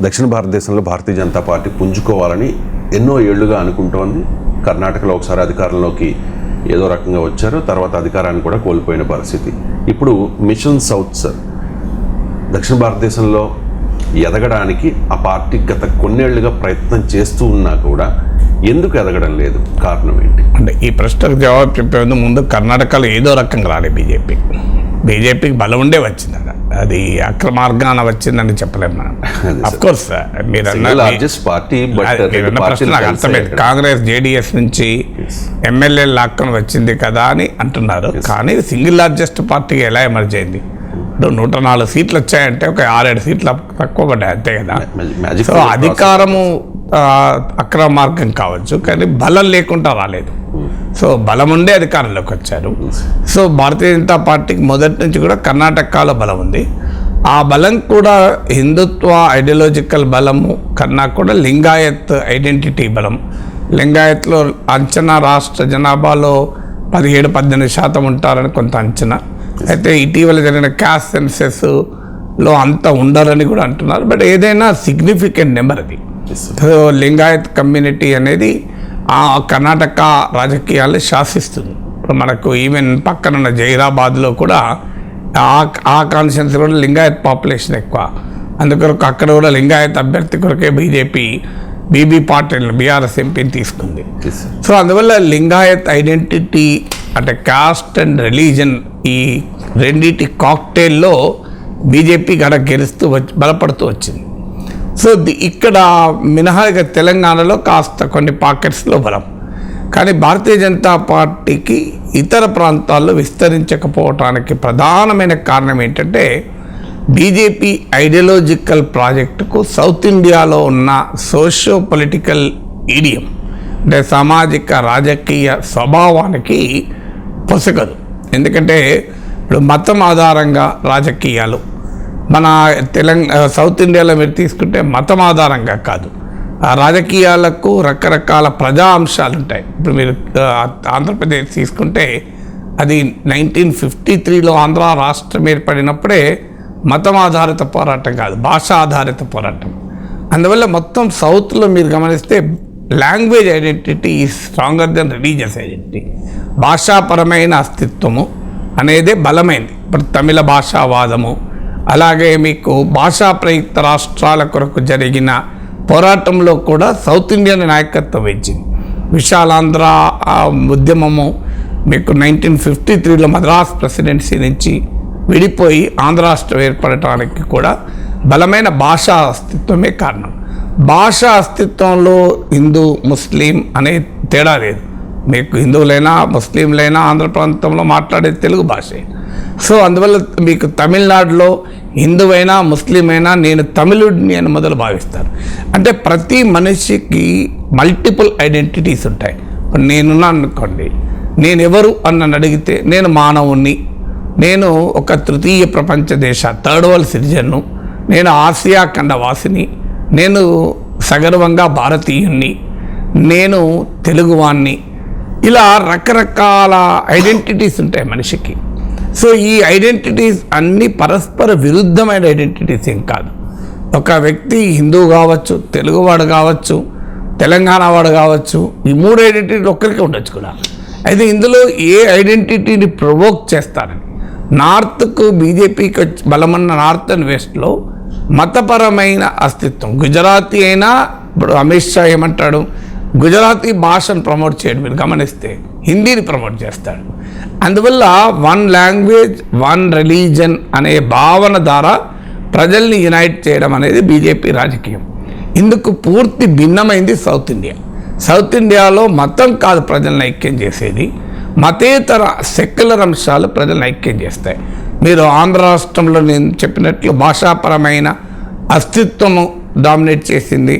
దక్షిణ భారతదేశంలో భారతీయ జనతా పార్టీ పుంజుకోవాలని ఎన్నో ఏళ్లుగా అనుకుంటోంది. కర్ణాటకలో ఒకసారి అధికారంలోకి ఏదో రకంగా వచ్చారు, తర్వాత అధికారాన్ని కూడా కోల్పోయిన పరిస్థితి. ఇప్పుడు మిషన్ సౌత్ సార్, దక్షిణ భారతదేశంలో ఎదగడానికి ఆ పార్టీ గత కొన్నేళ్లుగా ప్రయత్నం చేస్తూ ఉన్నా కూడా ఎందుకు ఎదగడం లేదు? కారణం ఏంటి? అంటే ఈ ప్రశ్నకు జవాబు చెప్పే ముందు కర్ణాటకలో ఏదో రకంగా రాలే బీజేపీకి బలం ఉండే వచ్చింది. అది అక్రమార్గాన వచ్చిందని చెప్పలేము మనం. అఫ్కోర్స్ మీరు ప్రశ్న నాకు అర్థమైంది. కాంగ్రెస్ జేడీఎస్ నుంచి ఎమ్మెల్యే లాక్కొని వచ్చింది కదా అని అంటున్నారు. కానీ సింగిల్ లార్జెస్ట్ పార్టీగా ఎలా ఎమర్జ్ అయింది? 104 సీట్లు వచ్చాయంటే ఒక 6-7 సీట్లు తక్కువ పడ్డాయి అంతే కదా. సో అధికారము అక్రమ మార్గం కావచ్చు, కానీ బలం లేకుండా రాలేదు. సో బలం ఉండే అధికారంలోకి వచ్చారు. సో భారతీయ జనతా పార్టీకి మొదటి నుంచి కూడా కర్ణాటకలో బలం ఉంది. ఆ బలం కూడా హిందుత్వ ఐడియాలజికల్ బలము కన్నా కూడా లింగాయత్ ఐడెంటిటీ బలం. లింగాయత్లో అంచనా రాష్ట్ర జనాభాలో 17-18% ఉంటారని కొంత అంచనా. అయితే ఇటీవల జరిగిన క్యాస్ట్ సెన్సెస్లో అంత ఉండరని కూడా అంటున్నారు. బట్ ఏదైనా సిగ్నిఫికెంట్ నెంబర్ అది. సో లింగాయత్ కమ్యూనిటీ అనేది ఆ కర్ణాటక రాజకీయాలు శాసిస్తుంది. ఇప్పుడు మనకు ఈవెన్ పక్కనున్న జైరాబాద్లో కూడా ఆ కాన్స్టిట్యున్సీ కూడా లింగాయత్ పాపులేషన్ ఎక్కువ. అందుకొరకు అక్కడ కూడా లింగాయత్ అభ్యర్థి కొరకే బీబీ పాటిల్ బీఆర్ఎస్ ఎంపీని తీసుకుంది. సో అందువల్ల లింగాయత్ ఐడెంటిటీ అంటే కాస్ట్ అండ్ రిలీజన్ ఈ రెండింటి కాక్టైల్లో బీజేపీ గడ గెలుస్తూ బలపడుతూ వచ్చింది. సో ఇక్కడ మినహాగా తెలంగాణలో కాస్త కొన్ని పాకెట్స్లో బలం, కానీ భారతీయ జనతా పార్టీకి ఇతర ప్రాంతాల్లో విస్తరించకపోవటానికి ప్రధానమైన కారణం ఏంటంటే బీజేపీ ఐడియాలజికల్ ప్రాజెక్టుకు సౌత్ ఇండియాలో ఉన్న సోషియో పొలిటికల్ ఈడియం అంటే సామాజిక రాజకీయ స్వభావానికి పొసగదు. ఎందుకంటే ఇప్పుడు మతం ఆధారంగా రాజకీయాలు మన సౌత్ ఇండియాలో మీరు తీసుకుంటే మతం ఆధారంగా కాదు, ఆ రాజకీయాలకు రకరకాల ప్రజా అంశాలు ఉంటాయి. ఇప్పుడు మీరు ఆంధ్రప్రదేశ్ తీసుకుంటే అది 1953లో ఆంధ్ర రాష్ట్రం ఏర్పడినప్పుడే మతం ఆధారిత పోరాటం కాదు, భాష ఆధారిత పోరాటం. అందువల్ల మొత్తం సౌత్లో మీరు గమనిస్తే language identity is stronger than religious identity. భాషాపరమైన అస్తిత్వము అనేదే బలమైంది. ఇప్పుడు తమిళ భాషావాదము, అలాగే మీకు భాషా ప్రయుక్త రాష్ట్రాల కొరకు జరిగిన పోరాటంలో కూడా సౌత్ ఇండియన్ నాయకత్వం వహించింది. విశాలాంధ్ర ఉద్యమము మీకు 1953లో మద్రాస్ ప్రెసిడెన్సీ నుంచి విడిపోయి ఆంధ్ర రాష్ట్రం ఏర్పడటానికి కూడా బలమైన భాషా అస్తిత్వమే కారణం. భాషా అస్తిత్వంలో హిందూ ముస్లిం అనే తేడా లేదు. మీకు హిందువులైనా ముస్లింలైనా ఆంధ్ర ప్రాంతంలో మాట్లాడే తెలుగు భాషే. సో అందువల్ల మీకు తమిళనాడులో హిందువైనా ముస్లిం అయినా నేను తమిళుడిని అని మొదలు భావిస్తారు. అంటే ప్రతి మనిషికి మల్టిపుల్ ఐడెంటిటీస్ ఉంటాయి. నేనున్నాను అనుకోండి, నేను ఎవరు అని అడిగితే నేను మానవుణ్ణి, నేను ఒక తృతీయ ప్రపంచ దేశ థర్డ్ వరల్డ్ సిటిజన్ను, నేను ఆసియా ఖండ వాసిని, నేను సగర్వంగా భారతీయుణ్ణి, నేను తెలుగువాణ్ణి, ఇలా రకరకాల ఐడెంటిటీస్ ఉంటాయి మనిషికి. సో ఈ ఐడెంటిటీస్ అన్నీ పరస్పర విరుద్ధమైన ఐడెంటిటీస్ ఏం కాదు. ఒక వ్యక్తి హిందువు కావచ్చు, తెలుగువాడు కావచ్చు, తెలంగాణ వాడు కావచ్చు, ఈ 3 ఐడెంటిటీలు ఒక్కరికే ఉండొచ్చు కూడా. అయితే ఇందులో ఏ ఐడెంటిటీని ప్రొవోక్ చేస్తారని నార్త్కు బీజేపీకి బలమన్న నార్త్ అండ్ వెస్ట్లో మతపరమైన అస్తిత్వం. గుజరాతీ అయినా ఇప్పుడు అమిత్ షా ఏమంటాడు, గుజరాతీ భాషను ప్రమోట్ చేయడం మీరు గమనిస్తే హిందీని ప్రమోట్ చేస్తాడు. అందువల్ల 1 లాంగ్వేజ్ 1 రిలీజన్ అనే భావన ద్వారా ప్రజల్ని యునైట్ చేయడం అనేది బీజేపీ రాజకీయం. ఇందుకు పూర్తి భిన్నమైంది సౌత్ ఇండియా. సౌత్ ఇండియాలో మతం కాదు ప్రజలను ఐక్యం చేసేది, మతేతర సెక్యులర్ అంశాలు ప్రజలను ఐక్యం చేస్తాయి. మీరు ఆంధ్ర రాష్ట్రంలో నేను చెప్పినట్లు భాషాపరమైన అస్తిత్వము డామినేట్ చేసింది,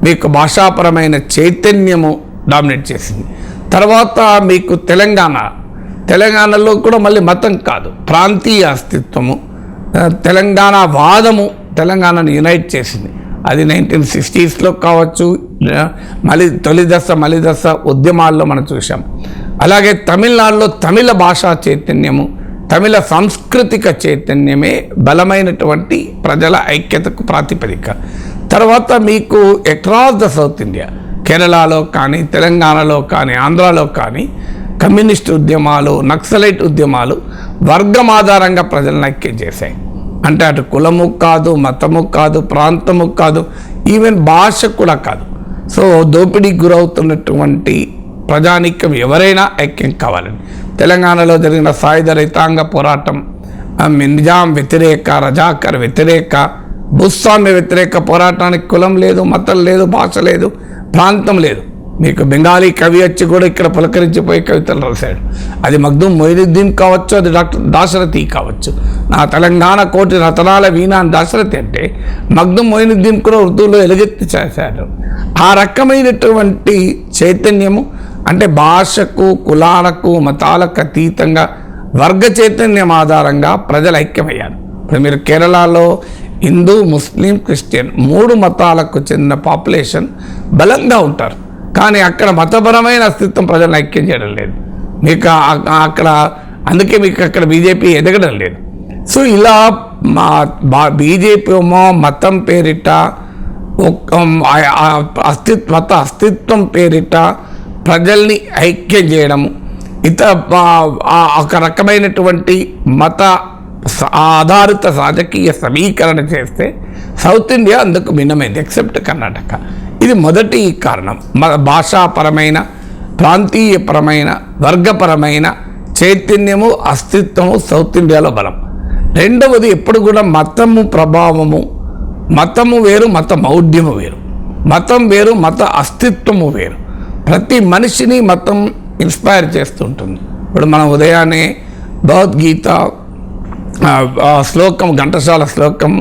మీకు భాషాపరమైన చైతన్యము డామినేట్ చేసింది. తర్వాత మీకు తెలంగాణలో కూడా మళ్ళీ మతం కాదు ప్రాంతీయ అస్తిత్వము, తెలంగాణ వాదము తెలంగాణను యునైట్ చేసింది. అది 1960sలో కావచ్చు, మలి దశ ఉద్యమాల్లో మనం చూసాం. అలాగే తమిళనాడులో తమిళ భాషా చైతన్యము, తమిళ సాంస్కృతిక చైతన్యమే బలమైనటువంటి ప్రజల ఐక్యతకు ప్రాతిపదిక. తర్వాత మీకు అక్రాస్ ద సౌత్ ఇండియా, కేరళలో కానీ, తెలంగాణలో కానీ, ఆంధ్రాలో కానీ కమ్యూనిస్ట్ ఉద్యమాలు, నక్సలైట్ ఉద్యమాలు వర్గం ఆధారంగా ప్రజలను ఐక్యం చేశాయి. అంటే అటు కులము కాదు, మతము కాదు, ప్రాంతము కాదు, ఈవెన్ భాష కూడా కాదు. సో దోపిడీకి గురవుతున్నటువంటి ప్రజానీకం ఎవరైనా ఐక్యం కావాలని తెలంగాణలో జరిగిన సాయుధ రైతాంగ పోరాటం, నిజాం వ్యతిరేక, రజాకర్ వ్యతిరేక, భూస్వామ్య వ్యతిరేక పోరాటానికి కులం లేదు, మతం లేదు, భాష లేదు, ప్రాంతం లేదు. మీకు బెంగాలీ కవి వచ్చి కూడా ఇక్కడ పులకరించిపోయి కవితలు రాశాడు. అది మగ్దుమ్ మొయినుద్దీన్ కావచ్చు, అది డాక్టర్ దాశరథి కావచ్చు. నా తెలంగాణ కోటి రతనాల వీణా దాశరథి అంటే మగ్దుమ్ మొయినుద్దీన్ కూడా ఉర్దూలో ఎలుగెత్తి చేశాడు. ఆ రకమైనటువంటి చైతన్యము, అంటే భాషకు, కులాలకు, మతాలకు అతీతంగా వర్గ చైతన్యం ఆధారంగా ప్రజలు ఐక్యమయ్యారు. ఇప్పుడు మీరు కేరళలో హిందూ, ముస్లిం, క్రిస్టియన్ 3 మతాలకు చెందిన పాపులేషన్ బలంగా ఉంటారు. కానీ అక్కడ మతపరమైన అస్తిత్వం ప్రజలను ఐక్యం చేయడం లేదు. మీకు అక్కడ అందుకే మీకు అక్కడ బీజేపీ ఎదగడం లేదు. సో ఇలా బీజేపీ మతం పేరిట, మత అస్తిత్వం పేరిట ప్రజల్ని ఐక్యం చేయడము, ఒక రకమైనటువంటి మత ఆధారిత రాజకీయ సమీకరణ చేస్తే సౌత్ ఇండియా అందుకు భిన్నమైంది, ఎక్సెప్ట్ కర్ణాటక. ఇది మొదటి కారణం. భాషాపరమైన, ప్రాంతీయపరమైన, వర్గపరమైన చైతన్యము, అస్తిత్వము సౌత్ ఇండియాలో బలం. రెండవది, ఎప్పుడు కూడా మతము ప్రభావము, మతము వేరు, మత మౌఢ్యము వేరు, మతం వేరు, మత అస్తిత్వము వేరు. ప్రతి మనిషిని మతం ఇన్స్పైర్ చేస్తుంటుంది. ఇప్పుడు మనం ఉదయాన్నే భగవద్గీత శ్లోకం, ఘంటసాల శ్లోకం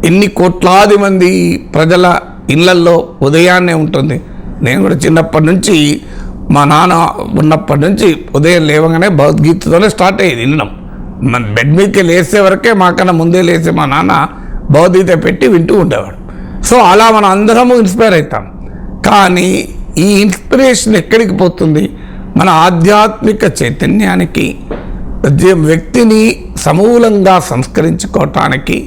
ఎన్ని కోట్లాది మంది ప్రజల ఇళ్లల్లో ఉదయాన్నే ఉంటుంది. నేను కూడా చిన్నప్పటి నుంచి, మా నాన్న ఉన్నప్పటి నుంచి ఉదయం లేవగానే భగవద్గీతతోనే స్టార్ట్ అయ్యేది వినడం. మన బెడ్ మీదకి లేసే వరకే, మాకన్నా ముందే లేసే మా నాన్న భగవద్గీత పెట్టి వింటూ ఉండేవాడు. సో అలా మనం అందరము ఇన్స్పైర్ అవుతాం. కానీ ఈ ఇన్స్పిరేషన్ ఎక్కడికి పోతుంది? మన ఆధ్యాత్మిక చైతన్యానికి, వ్యక్తిని సమూలంగా సంస్కరించుకోవటానికి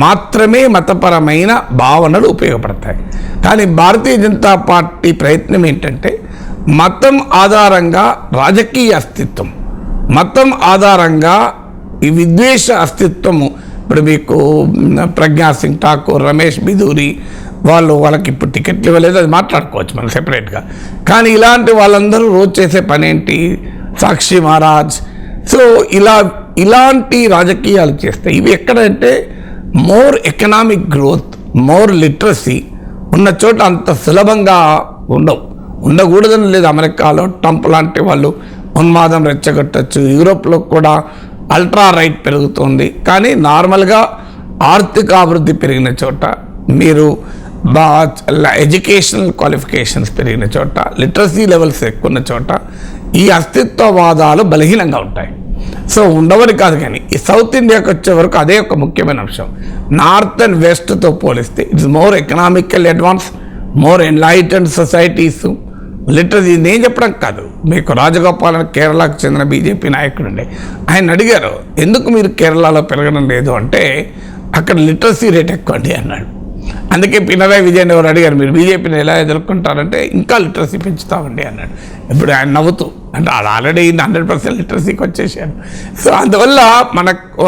మాత్రమే మతపరమైన భావనలు ఉపయోగపడతాయి. కానీ భారతీయ జనతా పార్టీ ప్రయత్నం ఏంటంటే మతం ఆధారంగా రాజకీయ అస్తిత్వం, మతం ఆధారంగా ఈ విద్వేష అస్తిత్వము. ఇప్పుడు మీకు ప్రజ్ఞా సింగ్ ఠాకూర్, రమేష్ బిధూరి వాళ్ళకి ఇప్పుడు టికెట్లు ఇవ్వలేదు, అది మాట్లాడుకోవచ్చు మనం సెపరేట్గా. కానీ ఇలాంటి వాళ్ళందరూ రోజు చేసే పని ఏంటి? సాక్షి మహారాజ్. సో ఇలాంటి రాజకీయాలు చేస్తే ఇవి ఎక్కడంటే more economic growth, more literacy ఉన్న చోట అంత సులభంగా ఉండకూడదని లేదు. అమెరికాలో ట్రంప్ లాంటి వాళ్ళు ఉన్మాదం రెచ్చగొట్టచ్చు, యూరోప్లో కూడా అల్ట్రా రైట్ పెరుగుతుంది. కానీ నార్మల్గా ఆర్థిక అభివృద్ధి పెరిగిన చోట, మీరు ఎడ్యుకేషనల్ క్వాలిఫికేషన్స్ పెరిగిన చోట, లిటరసీ లెవెల్స్ ఎక్కువ ఉన్న చోట ఈ అస్తిత్వవాదాలు బలహీనంగా ఉంటాయి. సో ఉండవని కాదు, కానీ ఈ సౌత్ ఇండియాకి వచ్చే వరకు అదే ఒక ముఖ్యమైన అంశం. నార్త్ అండ్ వెస్ట్తో పోలిస్తే it's more economical advance, more enlightened societies. Literacy నేను చెప్పడం కాదు, మీకు రాజగోపాలన్ కేరళకు చెందిన బీజేపీ నాయకుడు ఉండే, ఆయన అడిగారు ఎందుకు మీరు కేరళలో పెరగడం లేదు అంటే అక్కడ లిటరసీ రేట్ ఎక్కువ అండి అన్నాడు. అందుకే పినరాయి విజయన్ ఎవరు అడిగారు మీరు బీజేపీని ఎలా ఎదుర్కొంటారంటే ఇంకా లిటరసీ పెంచుతామండి అన్నాడు. ఇప్పుడు ఆయన నవ్వుతూ, అంటే ఆల్రెడీ 100% లిటరసీకి వచ్చేసారు. సో అందువల్ల మనకు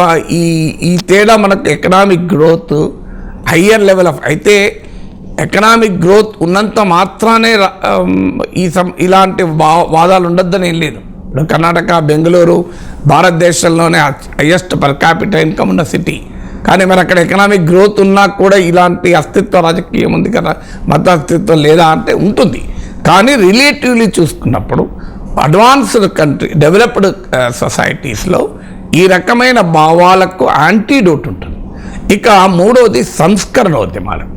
ఈ తేడా, మనకు economic growth higher level of అయితే ఎకనామిక్ గ్రోత్ ఉన్నంత మాత్రానే ఇలాంటి వాదాలు ఉండొద్దని ఏం లేదు. ఇప్పుడు కర్ణాటక, బెంగళూరు భారతదేశంలోనే హయ్యెస్ట్ పర్ క్యాపిటల్ ఇన్కమ్ ఉన్న సిటీ. కానీ మరి అక్కడ ఎకనామిక్ గ్రోత్ ఉన్నా కూడా ఇలాంటి అస్తిత్వ రాజకీయం ఉంది కదా, మత అస్తిత్వం లేదా అంటే ఉంటుంది. కానీ రిలేటివ్లీ చూసుకున్నప్పుడు అడ్వాన్స్డ్ కంట్రీ, డెవలప్డ్ సొసైటీస్లో ఈ రకమైన భావాలకు యాంటీడోట్ ఉంటుంది. ఇక మూడవది సంస్కరణోద్యమాలు.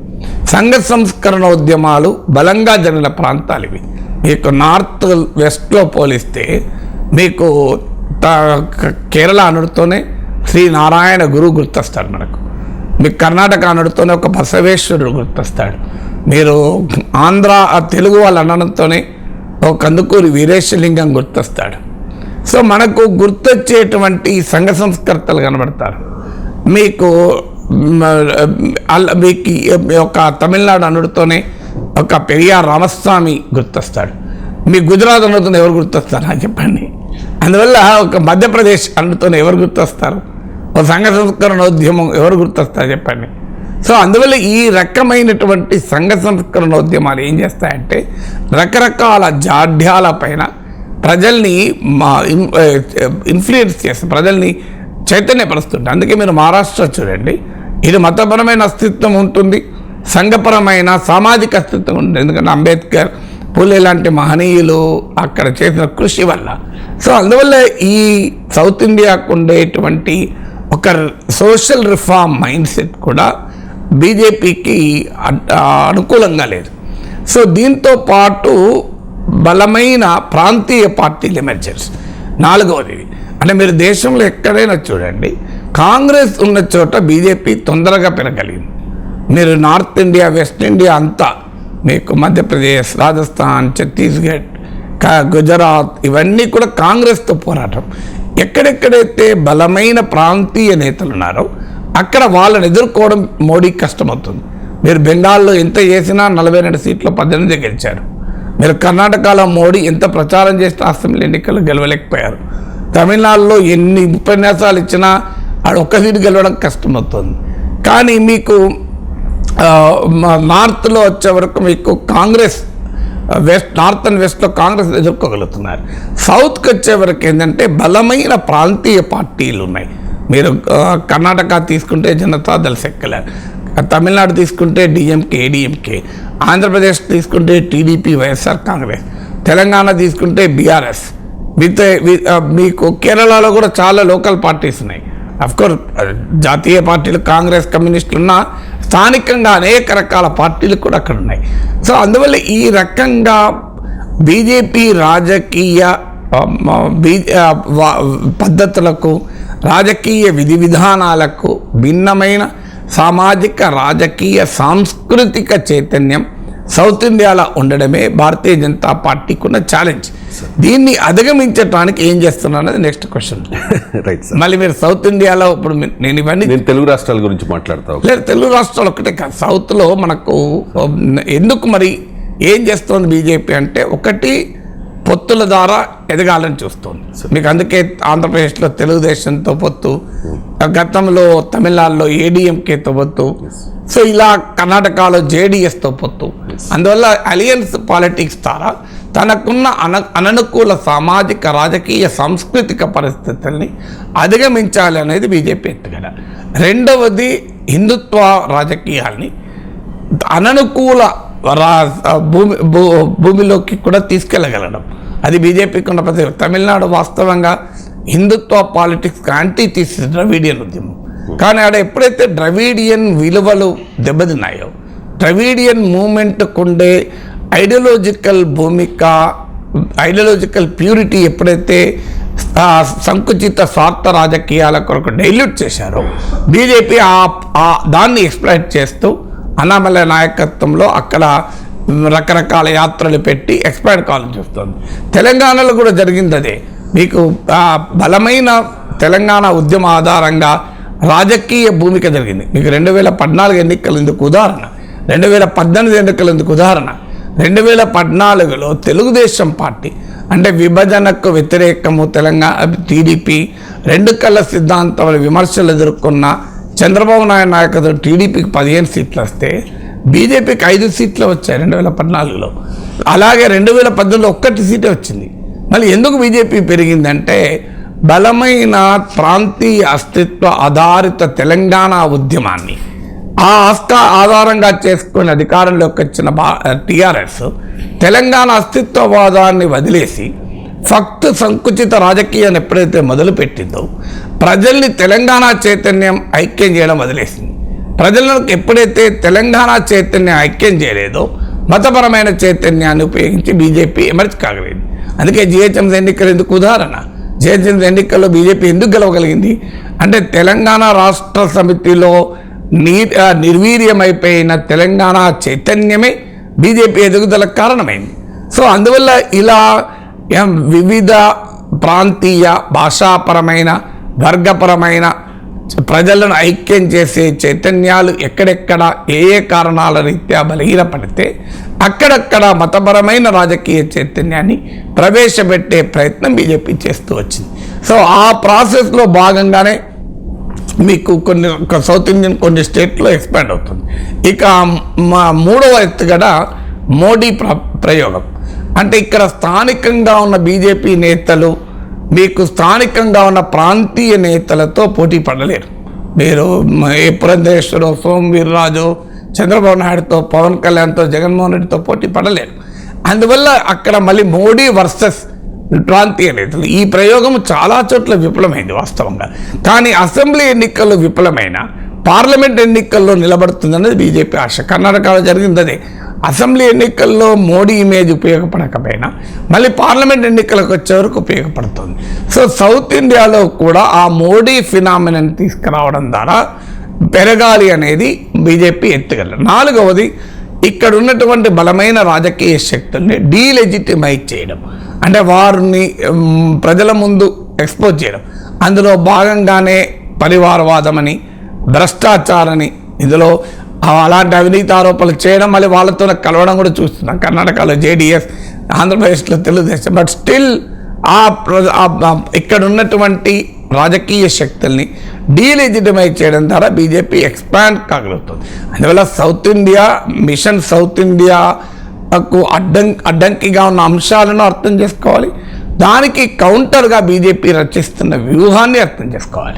సంఘ సంస్కరణోద్యమాలు బలంగా జరిగిన ప్రాంతాలు ఇవి. మీకు నార్త్ వెస్ట్లో పోలిస్తే మీకు కేరళ అనుడితోనే శ్రీ నారాయణ గురు గుర్తొస్తాడు మనకు. మీకు కర్ణాటక అనుడితోనే ఒక బసవేశ్వరుడు గుర్తొస్తాడు. మీరు ఆంధ్ర తెలుగు వాళ్ళ అనడంతోనే ఒక కందుకూరి వీరేశలింగం గుర్తొస్తాడు. సో మనకు గుర్తొచ్చేటువంటి సంఘ సంస్కర్తలు కనబడతారు. మీకు మీకు ఒక తమిళనాడు అనుడితోనే ఒక పెరియార్ రామస్వామి గుర్తొస్తాడు. మీ గుజరాత్ అనుడితోనే ఎవరు గుర్తొస్తారు నాకు చెప్పండి. అందువల్ల ఒక మధ్యప్రదేశ్ అనుడితోనే ఎవరు గుర్తొస్తారు? ఒక సంఘ సంస్కరణోద్యమం ఎవరు గుర్తొస్తారు చెప్పండి. సో అందువల్ల ఈ రకమైనటువంటి సంఘ సంస్కరణోద్యమాలు ఏం చేస్తాయంటే రకరకాల జాడ్యాల పైన ప్రజల్ని ఇన్ఫ్లుయెన్స్ చేస్తాయి, ప్రజల్ని చైతన్యపరుస్తుంటాయి. అందుకే మీరు మహారాష్ట్ర చూడండి, ఇది మతపరమైన అస్తిత్వం ఉంటుంది, సంఘపరమైన సామాజిక అస్తిత్వం ఉంటుంది. ఎందుకంటే అంబేద్కర్, పూలే లాంటి మహనీయులు అక్కడ చేసిన కృషి వల్ల. సో అందువల్ల ఈ సౌత్ ఇండియాకు ఉండేటువంటి ఒక సోషల్ రిఫార్మ్ మైండ్ సెట్ కూడా బీజేపీకి అనుకూలంగా లేదు. సో దీంతో పాటు బలమైన ప్రాంతీయ పార్టీల ఎమర్జెన్స్. నాలుగవది అంటే మీరు దేశంలో ఎక్కడైనా చూడండి, కాంగ్రెస్ ఉన్న చోట బీజేపీ తొందరగా పెరగలిగింది. మీరు నార్త్ ఇండియా, వెస్ట్ ఇండియా అంతా మీకు మధ్యప్రదేశ్, రాజస్థాన్, ఛత్తీస్గఢ్, గుజరాత్ ఇవన్నీ కూడా కాంగ్రెస్తో పోరాటం. ఎక్కడెక్కడైతే బలమైన ప్రాంతీయ నేతలు ఉన్నారో అక్కడ వాళ్ళని ఎదుర్కోవడం మోడీకి కష్టమవుతుంది. మీరు బెంగాల్లో ఎంత చేసినా 42 సీట్లు 18 గెలిచారు. మీరు కర్ణాటకలో మోడీ ఎంత ప్రచారం చేసినా అసెంబ్లీ ఎన్నికలు గెలవలేకపోయారు. తమిళనాడులో ఎన్ని ఉపన్యాసాలు ఇచ్చినా ఆడ ఒక్క సీటు గెలవడం కష్టమవుతుంది. కానీ మీకు నార్త్లో వచ్చే వరకు మీకు కాంగ్రెస్, నార్త్ అండ్ వెస్ట్లో కాంగ్రెస్ ఎదుర్కోగలుగుతున్నారు. సౌత్కి వచ్చే వరకు ఏంటంటే బలమైన ప్రాంతీయ పార్టీలు ఉన్నాయి. మీరు కర్ణాటక తీసుకుంటే జనతాదళ్ సెక్యులర్, తమిళనాడు తీసుకుంటే డిఎంకే, ఏడీఎంకే, ఆంధ్రప్రదేశ్ తీసుకుంటే టీడీపీ, వైఎస్ఆర్ కాంగ్రెస్, తెలంగాణ తీసుకుంటే బీఆర్ఎస్, మీకు కేరళలో కూడా చాలా లోకల్ పార్టీస్ ఉన్నాయి. అఫ్కోర్స్ జాతీయ పార్టీలు కాంగ్రెస్, కమ్యూనిస్టులు ఉన్న స్థానికంగా అనేక రకాల పార్టీలు కూడా అక్కడ ఉన్నాయి. సో అందువల్ల ఈ రకంగా బీజేపీ రాజకీయ పద్ధతులకు, రాజకీయ విధి విధానాలకు భిన్నమైన సామాజిక, రాజకీయ, సాంస్కృతిక చైతన్యం సౌత్ ఇండియాలో ఉండడమే భారతీయ జనతా పార్టీకి ఉన్న ఛాలెంజ్. దీన్ని అధిగమించడానికి ఏం చేస్తున్నా అన్నది నెక్స్ట్ క్వశ్చన్. Right sir. మళ్ళీ మీరు సౌత్ ఇండియాలో ఇప్పుడు నేను తెలుగు రాష్ట్రాల గురించి మాట్లాడతాను. లేదు, తెలుగు రాష్ట్రాలు ఒకటే కాదు, సౌత్లో మనకు ఎందుకు మరి ఏం చేస్తుంది బీజేపీ అంటే, ఒకటి పొత్తుల ద్వారా ఎదగాలని చూస్తుంది. మీకు అందుకే ఆంధ్రప్రదేశ్లో తెలుగుదేశంతో పొత్తు, గతంలో తమిళనాడులో ఏడీఎంకేతో పొత్తు, సో ఇలా కర్ణాటకలో జేడీఎస్తో పొత్తు. అందువల్ల అలియన్స్ పాలిటిక్స్ ద్వారా తనకున్న అననుకూల సామాజిక, రాజకీయ, సాంస్కృతిక పరిస్థితుల్ని అధిగమించాలి అనేది బీజేపీ ఎత్తుగడ. రెండవది హిందుత్వ రాజకీయాల్ని అననుకూల భూమిలోకి కూడా తీసుకెళ్ళగలడం, అది బీజేపీకి ఉన్న ప్రతి. తమిళనాడు వాస్తవంగా హిందుత్వ పాలిటిక్స్ యాంటీ తీసి ద్రవిడియన్ ఉద్యమం, కానీ ఆడ ఎప్పుడైతే ద్రవిడియన్ విలువలు దెబ్బతిన్నాయో, ద్రవిడియన్ మూమెంట్కు ఉండే ఐడియాలజికల్ భూమిక, ఐడియాలజికల్ ప్యూరిటీ ఎప్పుడైతే సంకుచిత స్వార్థ రాజకీయాల కొరకు డైల్యూట్ చేశారో, బీజేపీ దాన్ని ఎక్స్ప్లాయిట్ చేస్తూ అన్నామలై నాయకత్వంలో అక్కడ రకరకాల యాత్రలు పెట్టి ఎక్స్పైర్డ్ కావాలని చూస్తుంది. తెలంగాణలో కూడా జరిగింది అదే. మీకు బలమైన తెలంగాణ ఉద్యమ ఆధారంగా రాజకీయ భూమిక జరిగింది. మీకు 2014 ఎన్నికలు ఎందుకు ఉదాహరణ, 2018 ఎన్నికలు ఎందుకు ఉదాహరణ. 2014లో తెలుగుదేశం పార్టీ అంటే విభజనకు వ్యతిరేకము, తెలంగాణ టీడీపీ, రెండు కళ్ళ సిద్ధాంతం విమర్శలు ఎదుర్కొన్న చంద్రబాబు నాయుడు నాయకత్వం టీడీపీకి 15 సీట్లు వస్తే బీజేపీకి 5 సీట్లు వచ్చాయి 2014లో. అలాగే 2018లో 1 సీటే వచ్చింది. మళ్ళీ ఎందుకు బీజేపీ పెరిగిందంటే, బలమైన ప్రాంతీయ అస్తిత్వ ఆధారిత తెలంగాణ ఉద్యమాన్ని ఆధారంగా చేసుకుని అధికారంలోకి వచ్చిన టీఆర్ఎస్ తెలంగాణ అస్తిత్వవాదాన్ని వదిలేసి ఫక్త్ సంకుచిత రాజకీయాన్ని ఎప్పుడైతే మొదలుపెట్టిందో, ప్రజల్ని తెలంగాణ చైతన్యం ఐక్యం చేయడం వదిలేసింది. ప్రజలకు ఎప్పుడైతే తెలంగాణ చైతన్యం ఐక్యం చేయలేదో, మతపరమైన చైతన్యాన్ని ఉపయోగించి బీజేపీ ఎమర్జ్ కాగలిగింది. అందుకే జిహెచ్ఎంసీ ఎన్నికలు ఎందుకు ఉదాహరణ. జిహెచ్ఎంసీ ఎన్నికల్లో బీజేపీ ఎందుకు గెలవగలిగింది అంటే, తెలంగాణ రాష్ట్ర సమితిలో నిర్వీర్యమైపోయిన తెలంగాణ చైతన్యమే బీజేపీ ఎదుగుదలకు కారణమైంది. సో అందువల్ల ఇలా వివిధ ప్రాంతీయ, భాషాపరమైన, వర్గపరమైన ప్రజలను ఐక్యం చేసే చైతన్యాలు ఎక్కడెక్కడ ఏ ఏ కారణాల రీత్యా బలహీనపడితే అక్కడక్కడ మతపరమైన రాజకీయ చైతన్యాన్ని ప్రవేశపెట్టే ప్రయత్నం బీజేపీ చేస్తూ వచ్చింది. సో ఆ ప్రాసెస్లో భాగంగానే మీకు సౌత్ ఇండియన్ కొన్ని స్టేట్లో ఎక్స్పాండ్ అవుతుంది. ఇక మూడవ ఎత్తుగడ మోడీ ప్రయోగం. అంటే ఇక్కడ స్థానికంగా ఉన్న బీజేపీ నేతలు మీకు స్థానికంగా ఉన్న ప్రాంతీయ నేతలతో పోటీ పడలేరు. మీరు ఏ పురంధేశ్వరరావు, సోము వీర్రాజు, చంద్రబాబు నాయుడుతో, పవన్ కళ్యాణ్తో, జగన్మోహన్ రెడ్డితో పోటీ పడలేరు. అందువల్ల అక్కడ మళ్ళీ మోడీ వర్సెస్ ప్రాంతీయ నేతలు ఈ ప్రయోగం చాలా చోట్ల విఫలమైంది వాస్తవంగా. కానీ అసెంబ్లీ ఎన్నికల్లో విఫలమైన పార్లమెంట్ ఎన్నికల్లో నిలబడుతుందన్నది బీజేపీ ఆశ. కర్ణాటకలో జరిగింది అదే. అసెంబ్లీ ఎన్నికల్లో మోడీ ఇమేజ్ ఉపయోగపడకపోయినా మళ్ళీ పార్లమెంట్ ఎన్నికలకు వచ్చే వరకు ఉపయోగపడుతుంది. సో సౌత్ ఇండియాలో కూడా ఆ మోడీ ఫినామినన్ తీసుకురావడం ద్వారా పెరగాలి అనేది బీజేపీ ఎత్తుగల. నాలుగవది ఇక్కడ ఉన్నటువంటి బలమైన రాజకీయ శక్తుల్ని డీలెజిటిమైజ్ చేయడం, అంటే వారిని ప్రజల ముందు ఎక్స్పోజ్ చేయడం. అందులో భాగంగానే పరివారవాదమని, భ్రష్టాచారని, ఇందులో అలాంటి అవినీతి ఆరోపణలు చేయడం, మళ్ళీ వాళ్ళతో కలవడం కూడా చూస్తున్నాం. కర్ణాటకలో జేడీఎస్, ఆంధ్రప్రదేశ్లో తెలుగుదేశం. బట్ స్టిల్ ఇక్కడ ఉన్నటువంటి రాజకీయ శక్తుల్ని డీలెజిటిమైజ్ చేయడం ద్వారా బీజేపీ ఎక్స్పాండ్ కాగలుగుతుంది. అందువల్ల సౌత్ ఇండియా మిషన్ సౌత్ ఇండియాకు అడ్డంకిగా ఉన్న అంశాలను అర్థం చేసుకోవాలి. దానికి కౌంటర్గా బీజేపీ రచిస్తున్న వ్యూహాన్ని అర్థం చేసుకోవాలి.